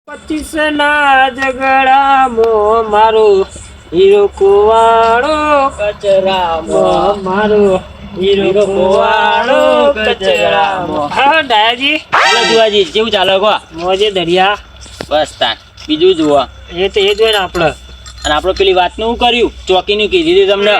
25 ના ઝઘડામાં મારો હીરો કુવાડો કચરામાં મારો હીરો કુવાડો કચરામાં. હા ડાયાજી જુવાજી કેવું ચાલે કો મોજે દરિયા બસ તાન બીજું જુઓ એ તો એ જોઈને આપણે અને આપણે પેલી વાતનું શું કર્યું ચોકીનું કીધી હતી તમને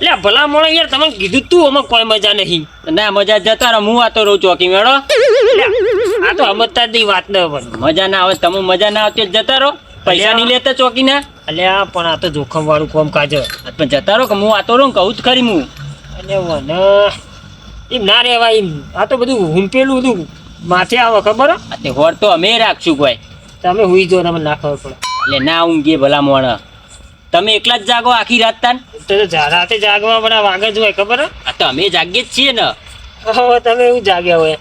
એટલે ભલા મોણો યાર તમે કીધું તું અમે કોઈ મજા નહીં. ના મજા જતા રહો હું વાતો રહું ચોકી મેળો આ તો સમજતા જ નહીં વાત ન પણ મજા ના આવે તમે મજા ના આવતી જતા રહો પૈસા નહીં લેતા ચોકી ના અલ્યા પણ આ તો જોખમ વાળું કોમ કાજ પણ જતા રહો કે હું વાતો રહું કહું જ ખરી હું અને મને એમ ના રહેવાય એમ આ તો બધું હુંપેલું બધું માથે આવે ખબર તે હોર તો અમે રાખશું કોઈ તમે હુઈ જો તમને ના ખબર પડે એટલે ના ઊંઘીએ ભલા મોણ તમે એકલા જ જાગો આખી રાત તાન તો રાતે જાગવા પણ આ વાગે જ હોય ખબર આ તો અમે જાગીએ જ છીએ ને હવે તમે એવું જાગ્યા હોય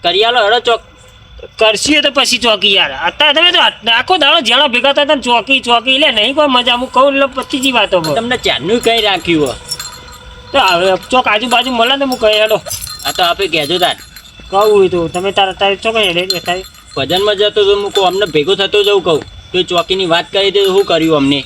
કરિયાલો હડો ચોક કરશીએ તો પછી ચોકી યાર અત્યારે તમે તો આખો દાડો જ્યાં ભેગા થતા ને ચોકી લે નહીં કોઈ મજા હું કહું એટલે પચીજી વાતો તમને ચારનું કઈ રાખ્યું તો હવે ચોક આજુબાજુ મળે ને હું કહી હેડો આ તો આપે કહેજો તાર કહું હોય તો તમે તારે ચોક હેડે તારે ભજનમાં જતો તો હું કહું અમને ભેગો થતો જવું કહું તો ચોકીની વાત કરી દે શું કર્યું અમને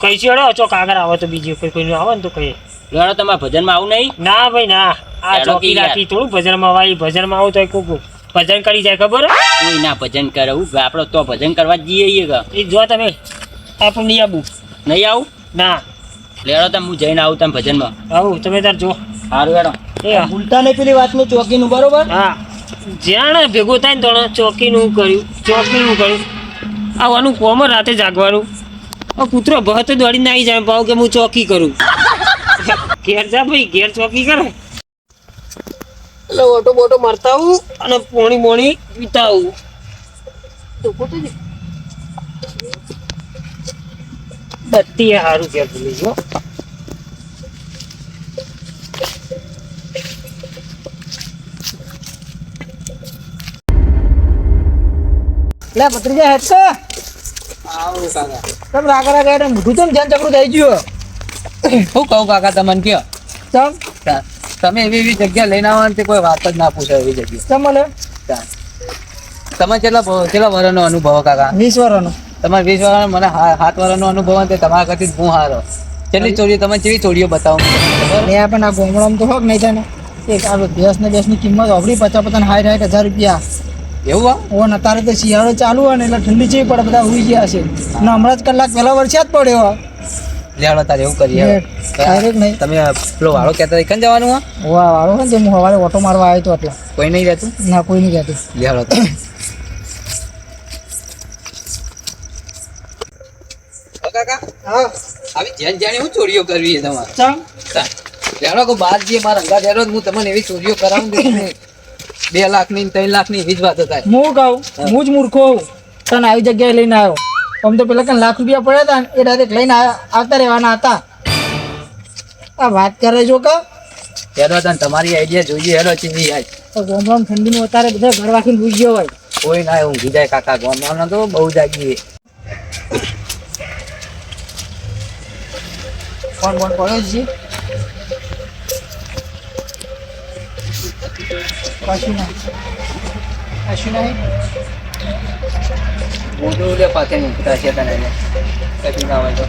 કહી છે હેડો ચોક આગળ આવે તો બીજી કોઈનું આવે ને તો કહીએ લેડો તમારા ભજનમાં આવું નહીં ના ભાઈ ના આ હેડો ચોકી કી રાખી થોડું ભજનમાં વાય ભજનમાં આવું તો કોક ભજન કરી જાય ખબર કોઈ ના ભજન કરે હું આપણે તો ભજન કરવા જ જઈએ કે એ જો તમે આપણું નહીં આવું નહીં આવું ના લેડો તમે હું જઈને આવું તમે ભજનમાં આવું તમે તાર જો સારું હેડો એ ભૂલતા નહીં પેલી વાતનું ચોકીનું બરોબર હા જ્યાં ભેગું થાય ને તો ચોકીનું કર્યું આવવાનું કોમ રાતે જાગવાનું કૂતરો ભહત દોડીને આવી જાય ભાવ કે હું ચોકી કરું ઘેર જા ભાઈ ઘેર ચોકી કરે એટલે ઓટો બોટો મારતા આવું અને પોણી પીતા આવું બત્તી સારું ઘેર ભૂલી ગયો લે પત્રીજા હેડ કે આવું કાકા તમ રાગરા ગયા મોઢું ચમ ધ્યાન ચકરું થઈ ગયું શું કહું કાકા તમને કયો ચમ તમે એવી જગ્યા લઈને આવવાની તે કોઈ વાત જ ના પૂછો એવી જગ્યા ચમ મળે તમે કેટલા વર્ષનો અનુભવ કાકા 20 વર્ષનો તમારે 20 વર્ષનો મને 7 વર્ષનો અનુભવ તે તમારા કરતી હું હારો કેટલી ચોરીઓ તમે કેવી ચોરીઓ બતાવો લે પણ આ ગોમડામાં તો હોક નહીં થાય ને એક આ બેસની કિંમત આપણી 50 60,000 રૂપિયા એવું ઓ ને અત્યારે તો શિયાળો ચાલુ હોય ને એટલે ઠંડી ચેવી પડે બધા ઉઈ ગયા છે ને હમણાં જ કલાક પહેલા વરસાદ પડ્યો લેવડો તારે એવું કરીએ ડાયરેક્ટ નહીં તમે પેલો વાળો કહેતા એકન જવાનું હા વાહ વાળો ને હું સવારે ઓટો મારવા આવ્યો તો એટલે કોઈ નહીં રહેતું ના કોઈ નહીં કહેતું લેવડો કાકા હા આવી જાણી હું ચોરીઓ કરવી છે તમારે ચમ લેવડો કો બાર જે મારા અંગા લેવડો હું તમને એવી ચોરીઓ કરાવું દે 2 લાખની 3 લાખની એવી જ વાતો થાય હું કહું હું જ મૂર્ખો હોઉં તને આવી જગ્યાએ લઈને આવ્યો આમ તો પેલા લાખ રૂપિયા પડ્યા હતા ને એ ડાયરેક્ટ લઈને આવતા રહેવાના હતા આ વાત કરે જો કે હેડો તને તમારી આઈડિયા જોઈએ હેડો ચીવી આજ તો ગોમડામાં ઠંડીનું અત્યારે બધા ઘર વાખીને ભૂઈ ગયો હોય કોઈ ના ઊંઘી જાય કાકા ગામમાં તો બહુ જાગીએ કોણ પડ્યો છે કશું નહીં મોટું લે પાછળ ઊંઘતા છે તને કદી ના હોય તો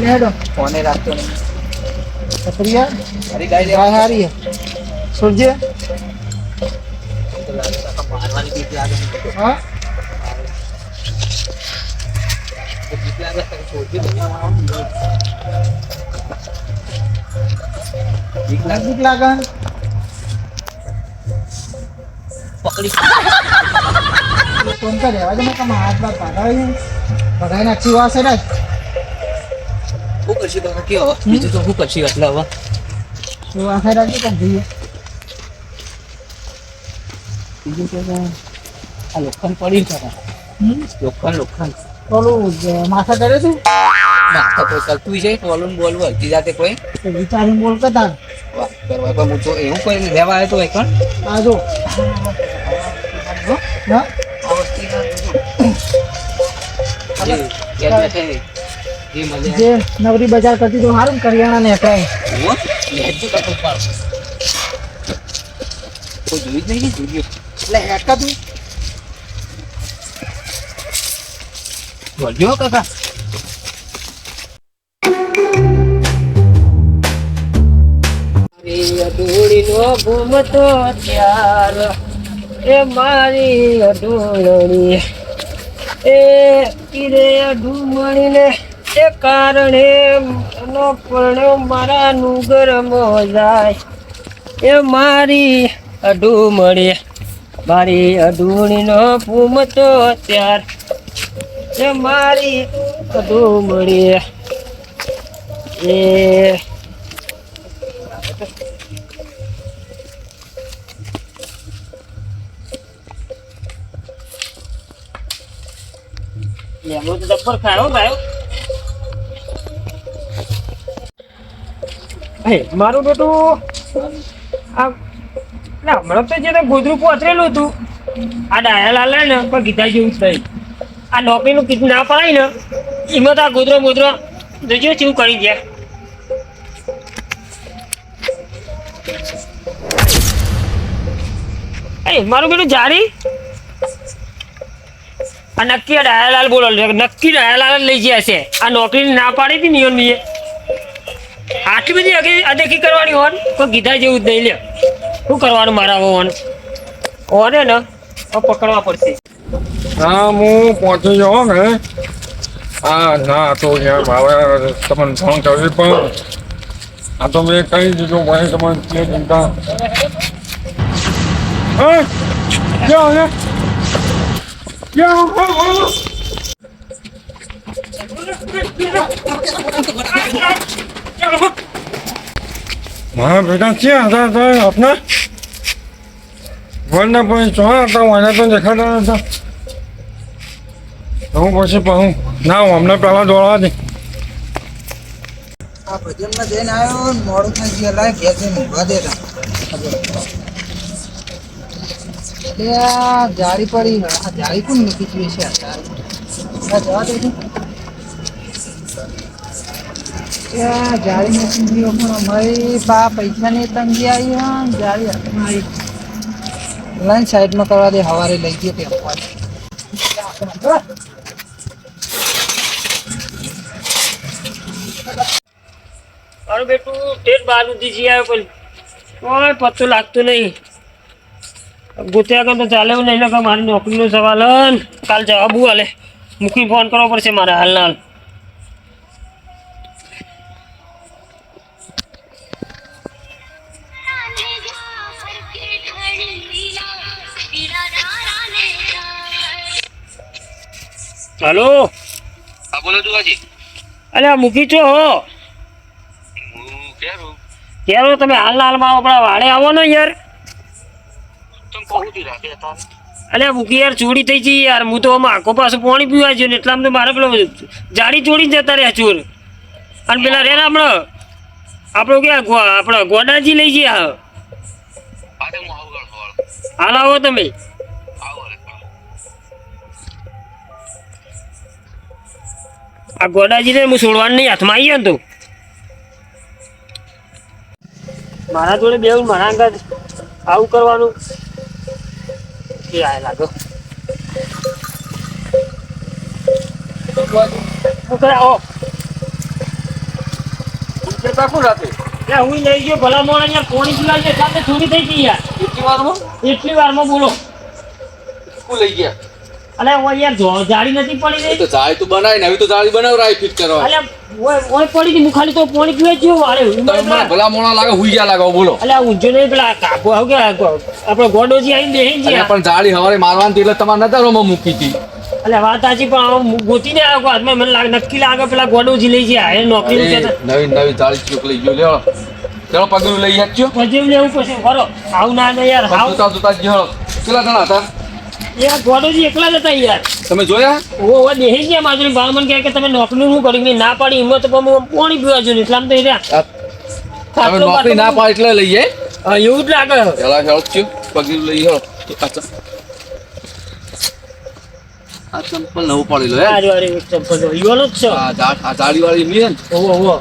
લેડો ફોને રાખતો નહીં પત્રિયા અરે ગાઈ હા હારી સુરજે મારવાની બીક લાગે હા બીક લાગે બીક લાગે નજીક લાગે પકડી ફોન કરે રહેવા દે ને તમે હાથ બાદ ભાગાવી ભગાઈ નાખી વાસે ને શું કરશી કાકા કયો બીજું તો શું કરશી એટલે હવે તો આખે રાખી કેમ જોઈએ બીજું તો આ લોખંડ પડી કાકા લોખંડ ઓલું માથા કરે તું ના તો કોઈ કરતું છે ટોલું બોલવું હલતી જાતે કોઈ તો વિચારીને બોલ કરતા વાત કરવા પણ હું તો એવું કોઈ લેવા આવ્યો તો એક આ જો હા જે નવરી બજાર કરતી તો સારું કરિયાણા ને અકરાય કોઈ જોઈ જ નહીં જોયું એટલે હેડકા તું જોજો કાકા. મારી અઢોળીનો ઘૂમતો ત્યાર એ મારી અઢોળણી એ ઈરે અઢુમણીને એ કારણે નો પરણ્યો મારા નુગરમાં જાય એ મારી અઢુમણી મારી અઢુણીનો ઘૂમતો ત્યાર એ મારી અઢુમણી એ લેમો તો જબ્બર ખાયો ભાઈ. મારું બેટું આ હમણાં તો જે ગોદરું પોતરેલું હતું આ ડાયા લાલ ને પણ કીધા જેવું જ થઈ. આ નોકરીનું કીધું ના પડાય ને એમાં તો આ ગોદરો બોદરો જોજો કેવું કરી ગયા. મારું બેટું જારી આ નક્કી આ ડાયાલાલ બોલો નક્કી ડાયાલાલ લઈ ગયા છે. આ નોકરી ના પાડી હતી નિયમ ની આટલી બધી અદેખી કરવાની હોન કોઈ કીધા જેવું જ નહીં. લે શું કરવાનું મારા હોન ઓને ને પકડવા પડશે. હા હું પહોંચી જાઉં ને. હા ના તો યાર મારે તમને ફોન કરવી પણ આ તો મેં કહી દીધું ભાઈ તમારે જે ચિંતા. હા જાઓ ને મારા બેટા ક્યાં હતા તમે આપના વરના પછી ચોણા હતા વાના તો દેખાતા હતા. હું પછી પાહું ના હું અમને પહેલા દોડવા દે. આ ભજનમાં જઈને આવ્યો ને મોડું થઈ ગયું લાય ઘેર જઈને ઊંઘવા દેતા. એટલે આ જાળી પડી આ જાળી કોણ મૂકી જોઈએ છે આ જવા દે જાળી મૂકી ગયો પણ અમારી બા પૈસાની તંગી આવી હોય ને જાળી હાથમાં આવી લાઈન સાઈડમાં કરવા દે સવારે લઈ ગયો તે મારું બેટું ઠેઠ બહાર સુધી જઈ આવ્યો પણ કોઈ પત્તો લાગતો નહીં. ગોત્યા કરતો ચાલે એવું નહીં કે મારી નોકરીનો સવાલ કાલ જવાબ હાલે મૂકી ફોન કરવો પડશે મારે હાલના હાલ. હલો હા બોલો જુવાજી. અલ્યા મૂકી છો હો ક્યારે તમે હાલના હાલમાં આપણા વાડે આવો ને યાર. અલ્યા મૂકી યાર ચોરી થઈ ગઈ યાર. હું તો આમાં આખો પાછું પાણી પીવા ગયો ને એટલામાં તો મારે પેલો જાડી ચોરીને જતા રહ્યા ચોર. અને પેલા રે હમણાં આપણો ક્યાં આપણે ગોડાજી લઈ ગયા. હાલ આવો તમે. આ ગોડાજીને હું છોડવાનું નહીં હાથમાં આવી ગયો ને તો મારા જોડે બે મારા અંગત આવું કરવાનું એ આ લાગો હું લઈ ગયો ભલા મોડા યાર પોણી પીવા છે સાથે ચોરી થઈ ગઈ યાર. એટલી વારમાં બોલો લઈ ગયા અલે ઓ યાર જાળી નથી પડી રહી તો જાળી તો બનાવી ને તો જાળી બનાવરાય ફિટ કરવા. અલે ઓય પડી હતી હું ખાલી તો પાણી પીવા જેવું વાળે તમે ભલા મોણા લાગે હુઈ ગયા લાગે બોલો. અલે ઊંઝો નહીં પેલા કાકો આવ કે આપણે ગોડોજી આવીને બેહી ગયા. પણ જાળી હવારે મારવાની એટલે તમારે નતા રોમાં મૂકી હતી. અલે વાત સાચી પણ ગોતીને આવ્યો હાથમાં મને લાગે નક્કી લાગે પેલા ગોડોજી લઈ ગયા એ નોકરી નવી નવી જાળી ચોક લઈ ગયો લેવો ચલો પગલું લઈ આજો પછી લેવું પછી ખરો આવું ના ને યાર આવ જોતા જોતા ગયો કેટલા જણા હતા યાર ગોડોજી એકલા જ હતા યાર. તમે જોયા ઓ દેહી ગયા માજરી બાળ મને કહે કે તમે નોકરી શું કર્યું મેં ના પાડી હિંમત તો પાણી પીવા જો એટલામાં તો રહ્યા તમે નોકરી ના પાડ એટલે લઈએ હા એવું જ લાગે પેલા હેળ છું પગલું લઈ હેળ આ ચંપલ નવું પાડી લો આ જો અરે ચંપલ ઈવાનો જ છે આ જાળી વાળી મી ને ઓહો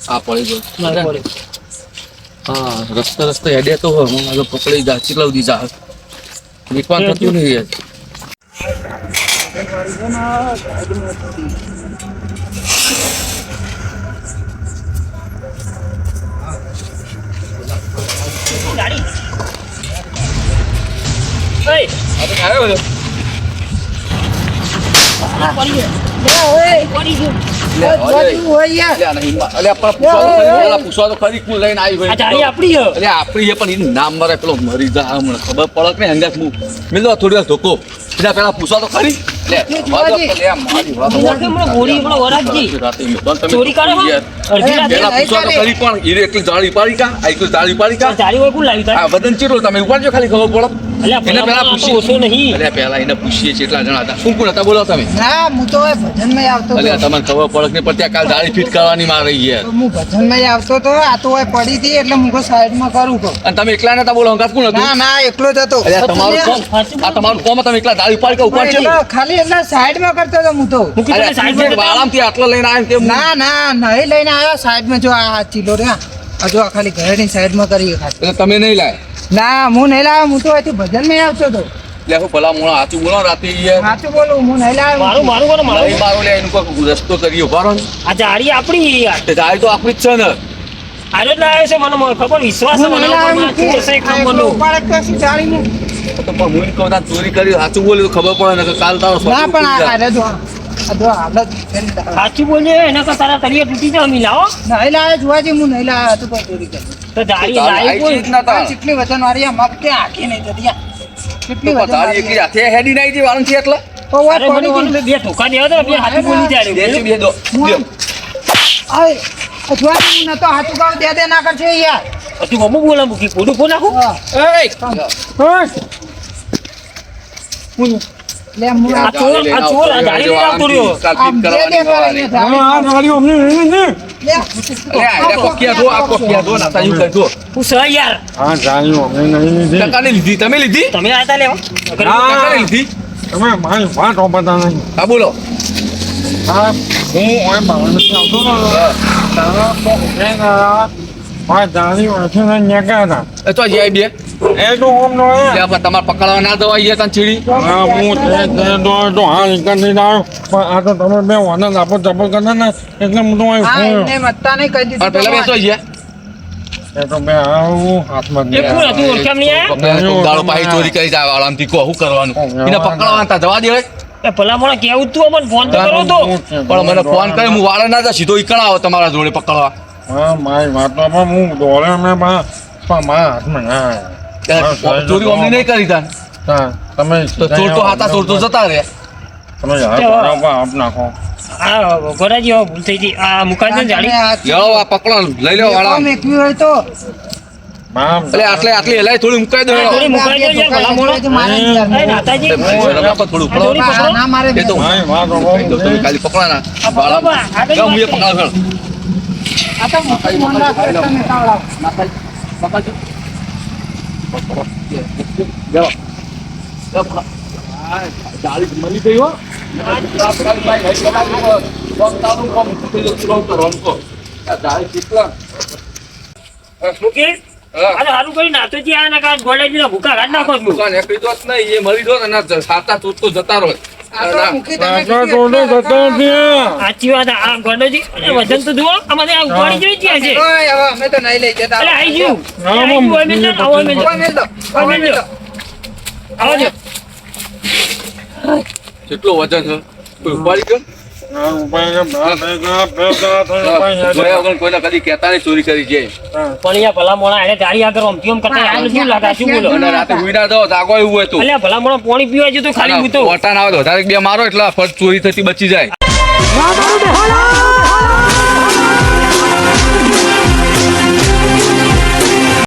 આ પડી ગયો મારે પડે હા રસ્તે હેડે તો હું આગળ પકડી જા ચીકલાવ દી જા વિકવાન થતું નહીં યાર ગાડી ઓય આવ્યો બધો. પડી ગયો લે, બાજુ હોય યાર. લે, નહીં, અલે, પણ પૂછવા તો ખરી, પેલા પૂછવા તો ખરી, કોણ લઈને આવી હોય. આ ગાડી આપણી છે. અલે, આપણી છે, પણ એનું નામ મારે પેલો મરી જા હમણાં ખબર પડે કે નહીં, અંગાત હું મિલવા થોડી વાર ધોકો પેલા પૂછવા તો ખરી. લે, વાંધો તો લે, મારી વાત ઓળખે હમણાં ગોળી હમણાં વરાગજી. રાતે મેં તમે ચોરી કરે હો? અડધી રાતે. પેલા પૂછવા તો ખરી, પણ હીરે એકલી જાળી પાડી કા આ એકલી જાળી પાડી કા ગાડી હોય કોણ લાવી તારે? આ વદન ચીરો તમે ઉપાડજો ખાલી ખબર પડે. અલ્યા, એને પેલા ભલા તો પૂછીએ. ઓછો નહીં. અલ્યા, પેલા એને પૂછીએ છીએ એટલા જણા હતા. શું કોણ હતા બોલો તમે? ના હું તો હવે ભજનમાં આવતો હતો. અલ્યા, તમને ખબર પડે કે નહીં, પણ ત્યાં કાલ દાળી ફિટ કરવાની મારે યાર. હું ભજનમાં આવતો હતો આ તો હવે પડી હતી એટલે હું કહું સાઈડમાં કરું કહું. અને તમે એકલા નતા બોલો અંગાત કોણ હતું? ના ના એકલો જ હતો. અલ્યા, તમારું કોમ આ તમારું કોમ તમે એકલા દાળી પાડી કે ઉપાડશો? એકલો ખાલી એટલા સાઈડમાં કરતો હતો હું તો. મૂકી અલ્યા, તમે સાઈડમાં જતા રહો. વાળામથી આટલો લઈને આવ્યો ને તે હું- ના ના નહીં લઈને આવ્યો સાઈડમાં જો આ ચીલો રે આ જો આ ખાલી ઘરેની સાઈડમાં કરી ખાલી. એટલે તમે નહીં લાય. ના હું નહીં લાવ્યો હું તો અહીંથી ભજનમાં આવતો હતો. લે, હું ભલા મોણા સાચું બોલો રાતે યાર. સાચું બોલું હું નહીં લાવ્યો. મારું મારું કરો મારું. નહીં મારો લે, એનું કોઈ રસ્તો કરીએ ઉભા રહો ને. આ ગાડી આપણી યાર. તે દાળી તો આપણી જ છે ને. આજો જ લાવ્યો છે મને ખબર વિશ્વાસ છે હું મને નહીં લાવ્યો. ઉપર ચોર છે એક નંબરનો. ઉપાડે તો શું જાળીનું? તો પણ હું કહું ત્યાં ચોરી કરી સાચું બોલ્યું તો ખબર પડે ને કે કાલ તારો ના સ્વામી પણ તૂટી જાય. આ જો આ જો હાલત કરી દાવ. સાચું બોલજે એના કરતા તારા તળિયે તૂટી જાય અમી લાવો. નહીં લાવ્યો જોવાજી હું નહીં લાવ્યો હતું કોઈ ચોરી કરી. તો ગાડી તો તારે લાવી આઈ કોઈ. ચીજ ના આ તાર. કેટલી વજન વાળી આ મગ કે આખી નહીં થતી આ. કેટલી તો વજન તારી એકલી વાળી હાથે હેડી નાઈ હતી વાળંદથી એટલે. અરે મને ઓલું બે ધોકા દેવા દો, બે હાથું બોલી જાય બે છે, બે દો. હું આય જોવાજી હું નતો હાથું ગાવ દે ના કરશે યાર. તું અમુક બોલા મૂકી ખોટું ફોન નાખું. હા. લે હું આ ચોર આ ચોર આ ગાડી લઈને આવતો રહ્યો. કાલ આમ ફિટ દે દે કરવાની કરીને વાળી. જાળી. આ ગાડીઓ અમને નહીં લે. અરે, આ કોકિયા ધો, આ કોકિયા ધો, નાતા એવું કરી ધો. હું સહ યાર આ ગાડીઓ અમને નહીં લીધી ટકાની લીધી, તમે લીધી? તમે આતા લેવા ટકાની લીધી? તમે મારી વાત ઓપતા નહીં હા, બોલો. આ હું ઓય બાવળથી આવતો હતો હા. તારા તો ઉઠેના મારા ગાડી ઓછે ને ન્યાકા હતા એ તો જાય બે. એ તો ઓમ નો ત્યાં પણ તમારે પકડવા ના દવા અહીંયા ત્યાં ચીડી. હા હું તો હાલ નીકળી આવ્યો પણ આ તો તમે બે વાના આપો ચપ્પલ કરતા ને એટલે હું તો અહીં હા ફોન એમને મત્તા નહીં કહી પણ પેલા બેસો દીધું. અહીંયા. એ તો મેં આવું હાથમાં એ કોણ હતું ઓળખામ નહીં આયા? પકડ્યા તો દાડો પાછી ચોરી કરી જાય વાળામાંથી કહો શું કરવાનું એને પકડવા હતા જવા દે. એ ભલા મને કેવું તું અમને ફોન તો કરો તો. પણ મને ફોન કરે હું વાળા ના જા સીધો ઈકણ આવો તમારા જોડે પકડવા. હા મારી વાતો પણ હું દોડે મેં પણ મારા હાથમાં ના આવ્યા. ચોરી અમને નહીં કરી તા. તમે તો ચોર તો હાથા ચોર તો જતા રહે. તમે યાર આપ નાખો આ ગોરાજી હવે ભૂલ થઈ ગઈ. આ મુકાજે જાડી લ્યો આ પકડો લઈ લો વાળા. કોમ એકવી હોય તો એટલે આટલી હલાય થોડી મુકાઈ દો. થોડી મુકાઈ દો યાર ભલા મોણો. મારે જ યાર. એ નાતાજી થોડું આ દોરી પકડો. પકડો. ના મારે એ તો મારી વાત કહી દો, તમે ખાલી પકડવાના. આ પકડો બા, આગળ જાઓ, હું એ વાત પકડાવ છું. આ તો મોટું મન રાખે તમે તાવડાવો. પકડજો. પકડો. જાઓ. જાઓ, પકડો. આ જાળી મળી ગઈ હો. આ પકડ ભાઈ, ભાઈ, પકડ. પકડાવવાનું કામ થઈ જતું રહું કરવાનું કહો. આ જાળી કેટલા? મુકેશ હા. આ તો સારું કરી નાતોજી આ ના કાંઈ ગોડાજીના ભૂકા કાઢ નાખો છું. દુકાન એકલી દોત નહીં, એ મળી દો ને સાતા તૂટ તો જતા રહો. આ તો મૂકી તમે આટલા કીધું તો એટલા જતા ત્યાં સાચી વાત આ ગોડાજી અને વજન તો જુઓ અમારે આ ઉપાડી જોઈ ગયા છે. ઓય, હવે અમે તો નહીં લઈ જતા. અરે આઈ ગયું. હા, આઈ ગયું. ઓય મેલ દો, ઓય મેલ દો. ઓય, મેલ દો. ઓય, મેલ દો. આવો જો. કેટલો વજન છે કોઈ ઉપાડી ગયો? જોયા વગર કોઈને કદી કહેતા નહીં ચોરી કરી જાય. પણ અહીંયા ભલા મોણા એને ગાડી આગળ આમથી આમ કરતા આને શું લાગે શું બોલો અને રાતે હુઈ ના જાઓ, જાગો એવું હોય તો. અલ્યા ભલા મોણા પાણી પીવા જતો ખાલી હું તો ઓટા ના આવે તો વધારે બે મારો એટલે ફટ ચોરી થતી બચી જાય. હા, બરોબર.